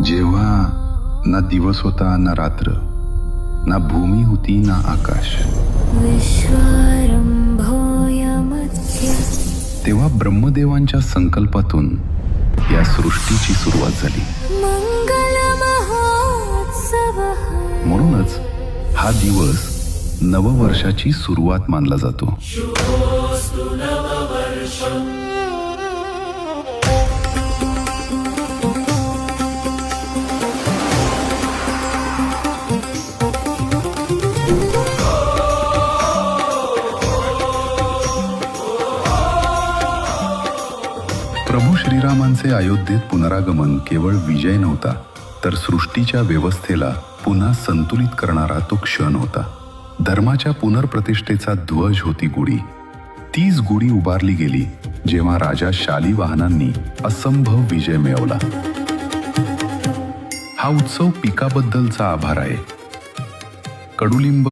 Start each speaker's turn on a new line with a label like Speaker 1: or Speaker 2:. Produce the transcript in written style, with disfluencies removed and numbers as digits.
Speaker 1: जेव्हा ना दिवस होता ना रात्र, ना भूमी होती ना आकाश, तेव्हा ब्रह्मदेवांच्या संकल्पातून या सृष्टीची सुरुवात झाली. म्हणूनच हा दिवस नववर्षाची सुरुवात मानला जातो. प्रभू श्रीरामांचे अयोध्येत पुनरागमन केवळ विजय नव्हता, तर सृष्टीच्या व्यवस्थेला पुन्हा संतुलित करणारा तो क्षण होता. धर्माच्या पुनर्प्रतिष्ठेचा ध्वज होती गुढी. तीच गुढी उभारली गेली जेव्हा राजा शालिवाहनांनी असंभव विजय मिळवला. हा उत्सव पिकाबद्दलचा आभार आहे. कडुलिंब